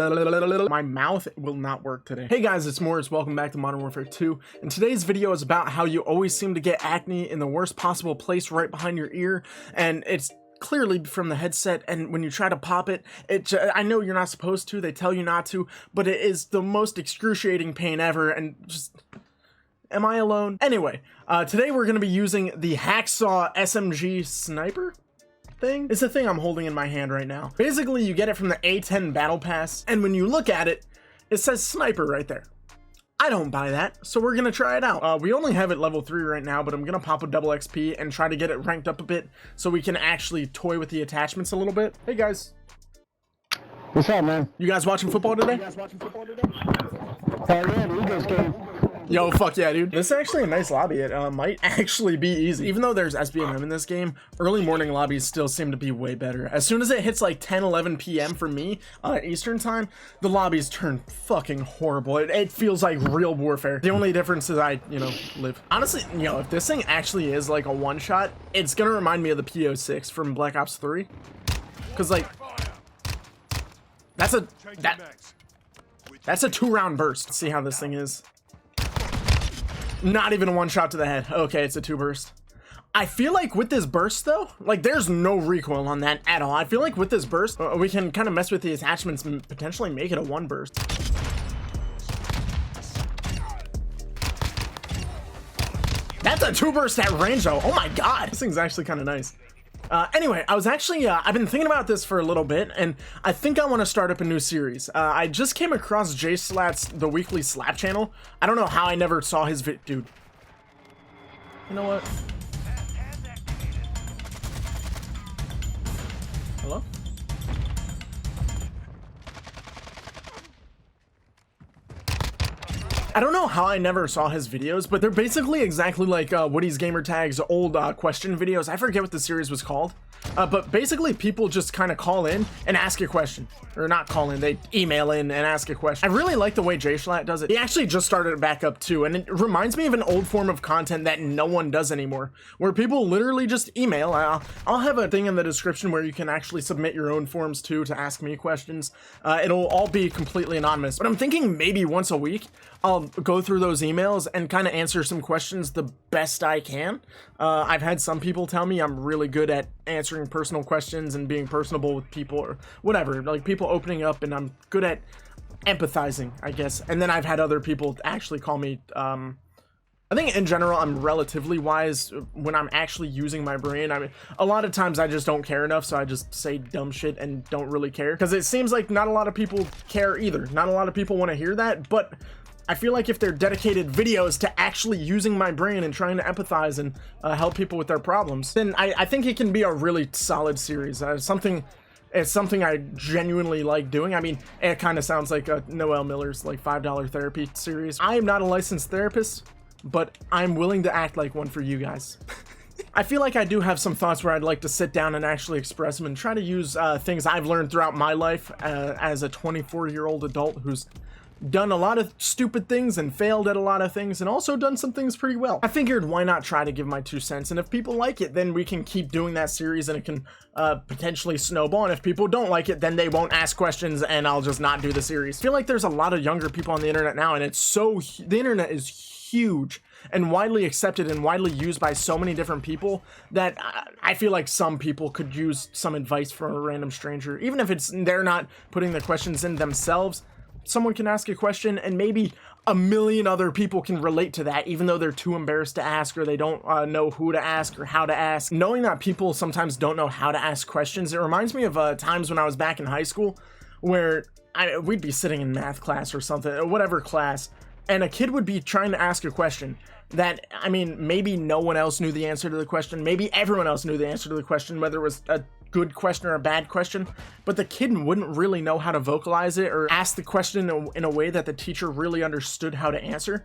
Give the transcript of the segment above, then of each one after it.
My mouth will not work today. Hey guys, it's Morris. Welcome back to Modern Warfare 2. And today's video is about how you always seem to get acne in the worst possible place right behind your ear. And it's clearly from the headset, and when you try to pop it, I know you're not supposed to, they tell you not to, but it is the most excruciating pain ever, and just... Am I alone? Anyway, today we're going to be using the hacksaw SMG Sniper thing. It's a thing I'm holding in my hand right now. Basically, you get it from the A10 Battle Pass, and when you look at it, it says Sniper right there. I don't buy that, so we're gonna try it out. We only have it level 3 right now, but I'm gonna pop a double XP and try to get it ranked up a bit so we can actually toy with the attachments a little bit. Hey guys. What's up, man? You guys watching football today? Oh yeah, the Eagles game. Yo, fuck yeah, dude. This is actually a nice lobby. It might actually be easy. Even though there's SBMM in this game, early morning lobbies still seem to be way better. As soon as it hits like 10, 11 p.m. for me, Eastern time, the lobbies turn fucking horrible. It feels like real warfare. The only difference is I, live. Honestly, if this thing actually is like a one-shot, it's gonna remind me of the PO6 from Black Ops 3. Cause like, that's a 2-round burst. Let's see how this thing is. Not even a one shot to the head. Okay, it's a 2 burst. I feel like with this burst though, like there's no recoil on that at all. I feel like with this burst, we can kind of mess with the attachments and potentially make it a 1 burst. That's a 2 burst at range though. Oh my god, this thing's actually kind of nice. Anyway, I was actually, I've been thinking about this for a little bit, and I think I want to start up a new series. I just came across Jay Slat's The Weekly Slap channel. I don't know how I never saw his dude. You know what? Hello? I don't know how I never saw his videos, but they're basically exactly like Woody's Gamertag's old question videos. I forget what the series was called. But basically people just kind of call in and ask a question. Or not call in, they email in and ask a question. I really like the way Jay Schlatt does it. He actually just started it back up too, and it reminds me of an old form of content that no one does anymore, where people literally just email. I'll have a thing in the description where you can actually submit your own forms too to ask me questions. It'll all be completely anonymous, but I'm thinking maybe once a week I'll go through those emails and kind of answer some questions the best I can. I've had some people tell me I'm really good at answering personal questions and being personable with people or whatever, like people opening up, and I'm good at empathizing, I guess. And then I've had other people actually call me, I think in general I'm relatively wise when I'm actually using my brain. I mean, a lot of times I just don't care enough, so I just say dumb shit and don't really care, because it seems like not a lot of people care either. Not a lot of people want to hear that, but I feel like if they're dedicated videos to actually using my brain and trying to empathize and help people with their problems, then I think it can be a really solid series. It's something I genuinely like doing. I mean, it kind of sounds like Noel Miller's like $5 therapy series. I am not a licensed therapist, but I'm willing to act like one for you guys. I feel like I do have some thoughts where I'd like to sit down and actually express them and try to use things I've learned throughout my life as a 24-year-old adult who's done a lot of stupid things and failed at a lot of things, and also done some things pretty well. I figured why not try to give my 2 cents, and if people like it, then we can keep doing that series and it can potentially snowball, and if people don't like it, then they won't ask questions and I'll just not do the series. I feel like there's a lot of younger people on the internet now, and the internet is huge and widely accepted and widely used by so many different people that I feel like some people could use some advice from a random stranger, even if they're not putting the questions in themselves. Someone can ask a question and maybe a million other people can relate to that, even though they're too embarrassed to ask, or they don't know who to ask or how to ask. Knowing that people sometimes don't know how to ask questions, it reminds me of times when I was back in high school where we'd be sitting in math class or something, or whatever class, and a kid would be trying to ask a question that, I mean, maybe no one else knew the answer to the question, maybe everyone else knew the answer to the question, whether it was a good question or a bad question, but the kid wouldn't really know how to vocalize it or ask the question in a way that the teacher really understood how to answer.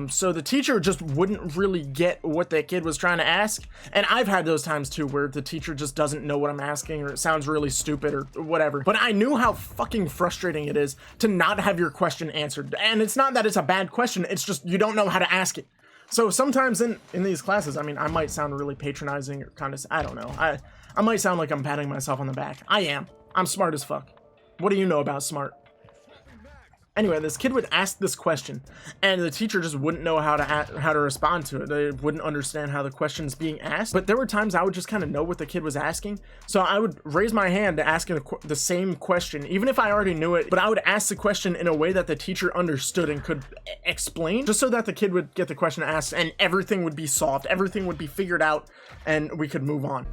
So the teacher just wouldn't really get what the kid was trying to ask. And I've had those times too where the teacher just doesn't know what I'm asking, or it sounds really stupid or whatever. But I knew how fucking frustrating it is to not have your question answered. And it's not that it's a bad question, it's just you don't know how to ask it. So sometimes in these classes, I mean, I might sound really patronizing or kind of, I don't know. I might sound like I'm patting myself on the back. I am. I'm smart as fuck. What do you know about smart? Anyway, this kid would ask this question, and the teacher just wouldn't know how to respond to it. They wouldn't understand how the question's being asked. But there were times I would just kind of know what the kid was asking, so I would raise my hand to ask the same question, even if I already knew it. But I would ask the question in a way that the teacher understood and could explain, just so that the kid would get the question asked, and everything would be solved, everything would be figured out, and we could move on.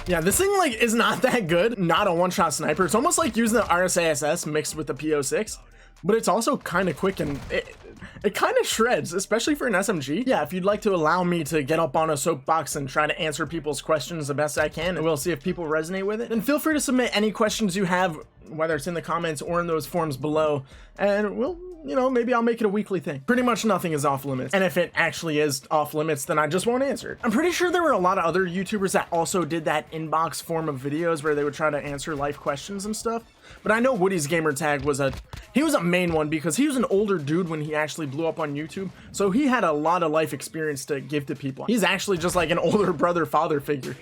Yeah, this thing like is not that good. Not a one-shot sniper. It's almost like using the RSASS mixed with the PO6, but it's also kind of quick and it kind of shreds, especially for an SMG. Yeah, if you'd like to allow me to get up on a soapbox and try to answer people's questions the best I can, and we'll see if people resonate with it, then feel free to submit any questions you have, whether it's in the comments or in those forums below, and we'll, you know, maybe I'll make it a weekly thing. Pretty much nothing is off limits. And if it actually is off limits, then I just won't answer it. I'm pretty sure there were a lot of other YouTubers that also did that inbox form of videos where they would try to answer life questions and stuff. But I know Woody's gamer tag was a main one because he was an older dude when he actually blew up on YouTube. So he had a lot of life experience to give to people. He's actually just like an older brother father figure.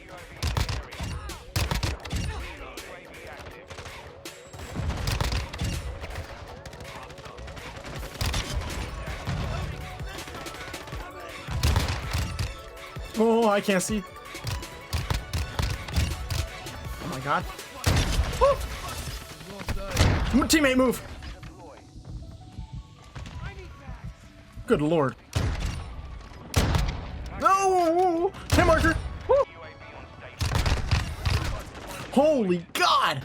Oh, I can't see. Oh my god. Oh. Teammate, move. Good lord. No! Hit marker. Woo. Holy god!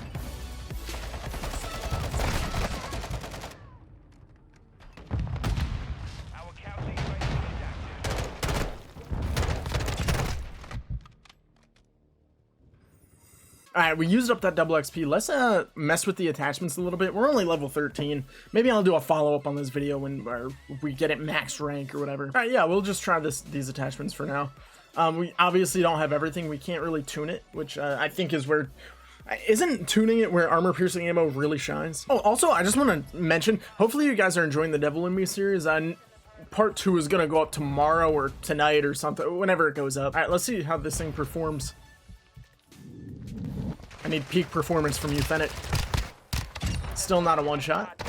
Alright, we used up that double XP. Let's mess with the attachments a little bit. We're only level 13. Maybe I'll do a follow-up on this video when we get it max rank or whatever. Alright, yeah, we'll just try these attachments for now. We obviously don't have everything. We can't really tune it, which I think is where... Isn't tuning it where armor-piercing ammo really shines? Oh, also, I just want to mention, hopefully you guys are enjoying the Devil in Me series. Part 2 is going to go up tomorrow or tonight or something, whenever it goes up. Alright, let's see how this thing performs. I need peak performance from you, Fennec. Still not a one-shot.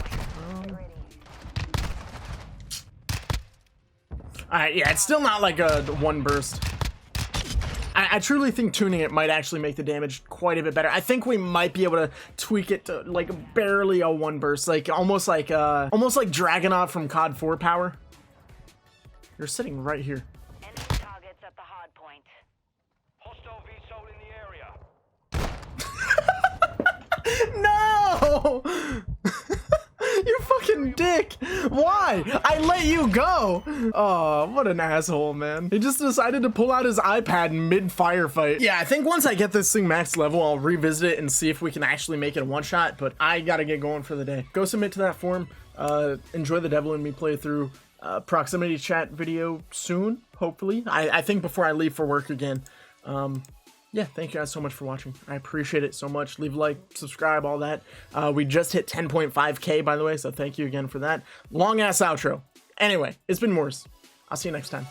Alright, yeah, it's still not like a one burst. I truly think tuning it might actually make the damage quite a bit better. I think we might be able to tweak it to like barely a one burst, like almost like Dragonov from COD 4 power. You're sitting right here. Enemy targets at the hard point. Hostile VSOL in the area. No! You fucking dick! Why? I let you go! Oh, what an asshole, man. He just decided to pull out his iPad mid-firefight. Yeah, I think once I get this thing max level, I'll revisit it and see if we can actually make it a one-shot, but I gotta get going for the day. Go submit to that forum. Enjoy the Devil in Me playthrough. Proximity chat video soon, hopefully. I think before I leave for work again. Yeah, thank you guys so much for watching. I appreciate it so much. Leave a like, subscribe, all that. We just hit 10.5K, by the way, so thank you again for that. Long ass outro. Anyway, it's been Morse. I'll see you next time.